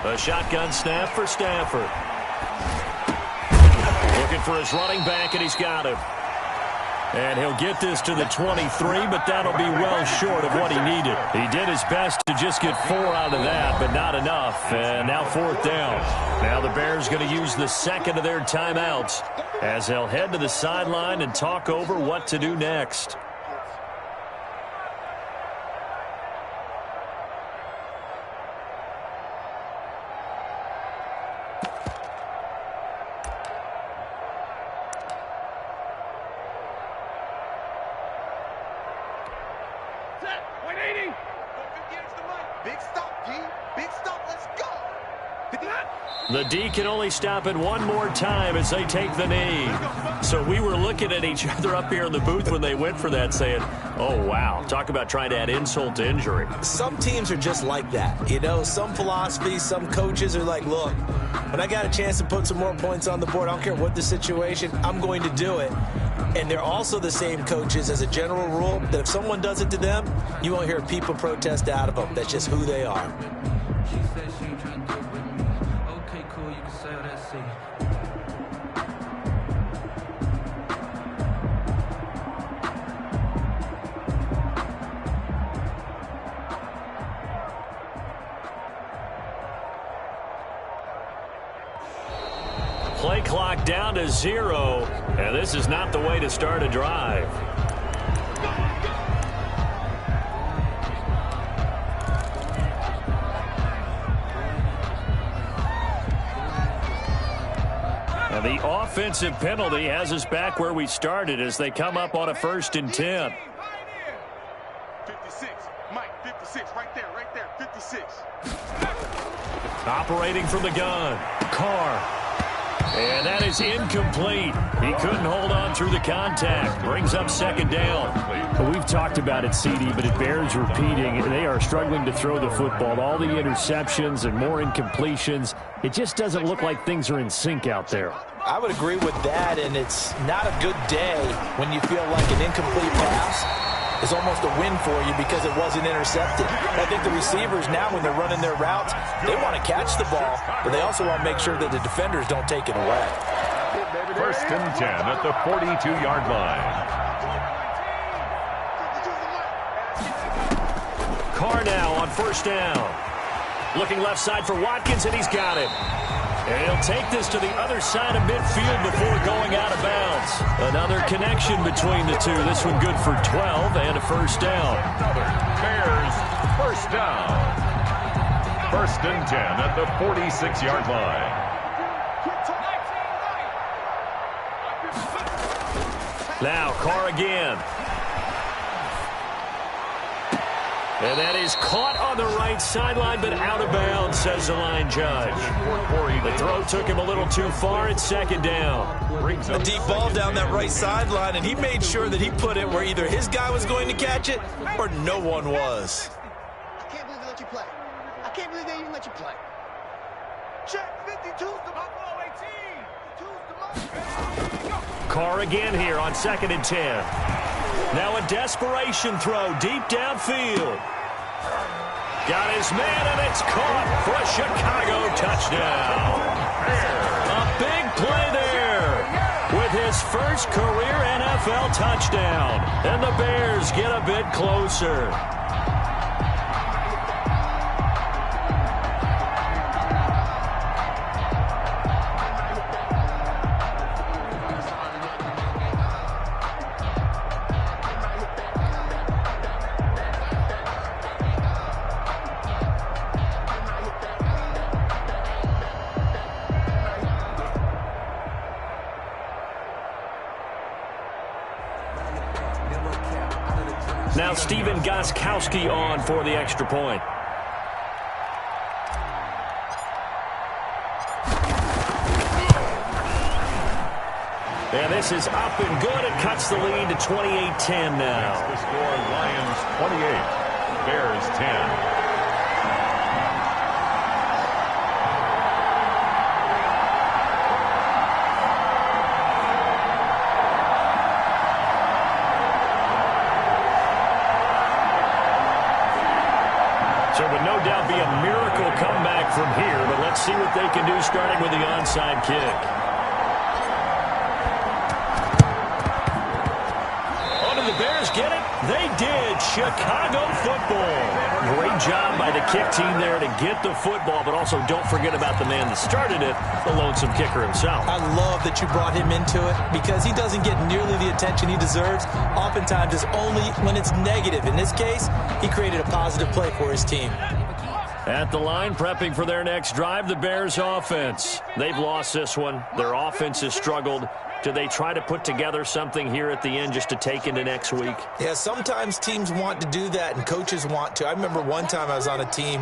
A shotgun snap for Stafford. Looking for his running back, and he's got him. And he'll get this to the 23, but that'll be well short of what he needed. He did his best to just get 4 out of that, but not enough. And now fourth down. Now the Bears going to use the second of their timeouts as they'll head to the sideline and talk over what to do next. The D can only stop it one more time as they take the knee. So we were looking at each other up here in the booth when they went for that saying, oh, wow, talk about trying to add insult to injury. Some teams are just like that. You know, some philosophies, some coaches are like, look, when I got a chance to put some more points on the board, I don't care what the situation, I'm going to do it. And they're also the same coaches as a general rule that if someone does it to them, you won't hear people protest out of them. That's just who they are. She said she ain't trying to do it with me. Okay, cool, you can sail that sea. Play clock down to 0, and this is not the way to start a drive. And the offensive penalty has us back where we started as they come up on a 1st and 10. 56, Mike, 56, right there, 56. Operating from the gun, Carr. And that is incomplete. He couldn't hold on through the contact. Brings up 2nd down. Well, we've talked about it, CD, but it bears repeating. They are struggling to throw the football. All the interceptions and more incompletions. It just doesn't look like things are in sync out there. I would agree with that, and it's not a good day when you feel like an incomplete pass is almost a win for you because it wasn't intercepted. I think the receivers now, when they're running their routes, they want to catch the ball, but they also want to make sure that the defenders don't take it away. 1st and 10 at the 42-yard line. Carr now on 1st down. Looking left side for Watkins, and he's got it. And he'll take this to the other side of midfield before going out of bounds. Another connection between the two. This one good for 12 and a 1st down. Bears, 1st down. 1st and 10 at the 46-yard line. Now Carr again. And that is caught on the right sideline, but out of bounds, says the line judge. The throw took him a little too far. It's 2nd down. A deep ball down that right sideline, and he made sure that he put it where either his guy was going to catch it or no one was. I can't believe they let you play. I can't believe they even let you play. Check 52's the Buffalo 18. Carr again here on 2nd and 10. Now a desperation throw deep downfield. Got his man, and it's caught for a Chicago touchdown. A big play there with his first career NFL touchdown. And the Bears get a bit closer. Now Steven Gostkowski on for the extra point. And this is up and good. It cuts the lead to 28-10 now. The score, Lions 28, Bears 10. So it would no doubt be a miracle comeback from here, but let's see what they can do starting with the onside kick. The Bears get it? They did. Chicago football. Great job by the kick team there to get the football, but also don't forget about the man that started it, the lonesome kicker himself. I love that you brought him into it because he doesn't get nearly the attention he deserves. Oftentimes it's only when it's negative. In this case, he created a positive play for his team. At the line, prepping for their next drive, the Bears offense. They've lost this one. Their offense has struggled. Do they try to put together something here at the end just to take into next week? Yeah, sometimes teams want to do that and coaches want to. I remember one time I was on a team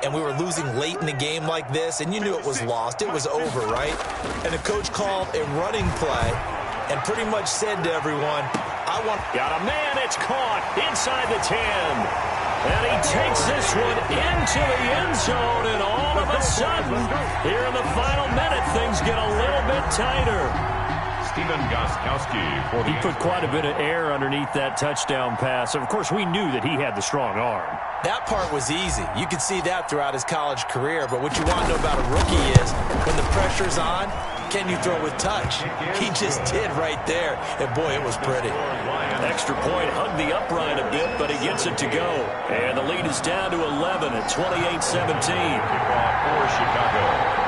and we were losing late in the game like this, and you knew it was lost. It was over, right? And the coach called a running play and pretty much said to everyone, Got a man, it's caught inside the 10. And he takes this one into the end zone, and all of a sudden, here in the final minute, things get a little bit tighter. Steven Gostkowski for the He put quite a bit of air underneath that touchdown pass. Of course, we knew that he had the strong arm. That part was easy. You could see that throughout his college career. But what you want to know about a rookie is when the pressure's on, can you throw with touch? He just did right there. And, boy, it was pretty. Extra point, hugged the upright a bit, but he gets it to go. And the lead is down to 11 at 28-17. kickoff for Chicago.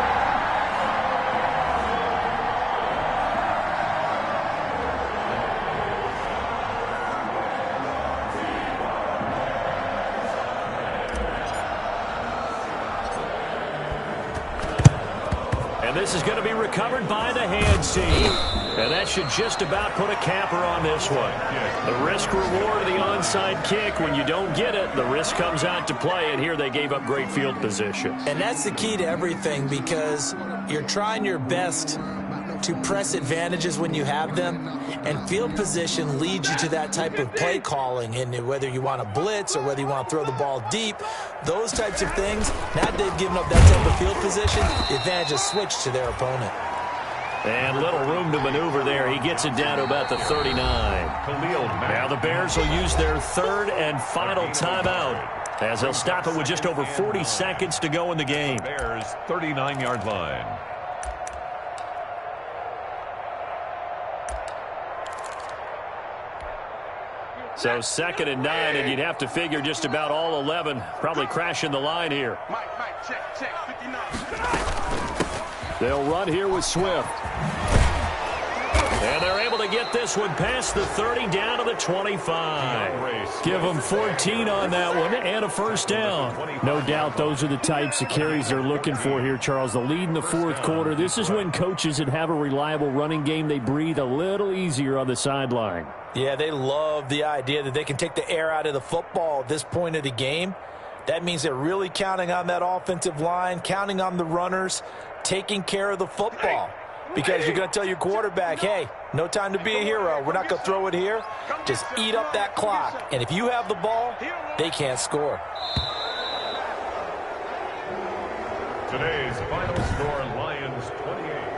This is going to be recovered by the hands team. And that should just about put a capper on this one. The risk-reward of the onside kick. When you don't get it, the risk comes out to play, and here they gave up great field position. And that's the key to everything because you're trying your best to press advantages when you have them, and field position leads you to that type of play calling, and whether you want to blitz or whether you want to throw the ball deep, those types of things, now they've given up that type of field position, the advantage is switched to their opponent. And little room to maneuver there. He gets it down to about the 39. Now the Bears will use their third and final timeout as they'll stop it with just over 40 seconds to go in the game. Bears 39-yard line. So 2nd and 9, and you'd have to figure just about all 11 probably crashing the line here. Mike, check, 59. They'll run here with Swift. And they're able to get this one past the 30 down to the 25. Give them 14 on that one and a first down. No doubt those are the types of carries they're looking for here, Charles. The lead in the fourth quarter. This is when coaches that have a reliable running game, they breathe a little easier on the sideline. Yeah, they love the idea that they can take the air out of the football at this point of the game. That means they're really counting on that offensive line, counting on the runners, taking care of the football. Because you're going to tell your quarterback, hey, no time to be a hero. We're not going to throw it here. Just eat up that clock. And if you have the ball, they can't score. Today's final score, Lions 28.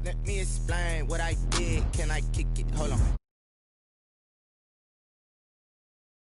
Let me explain what I did. Can I kick it? Hold on.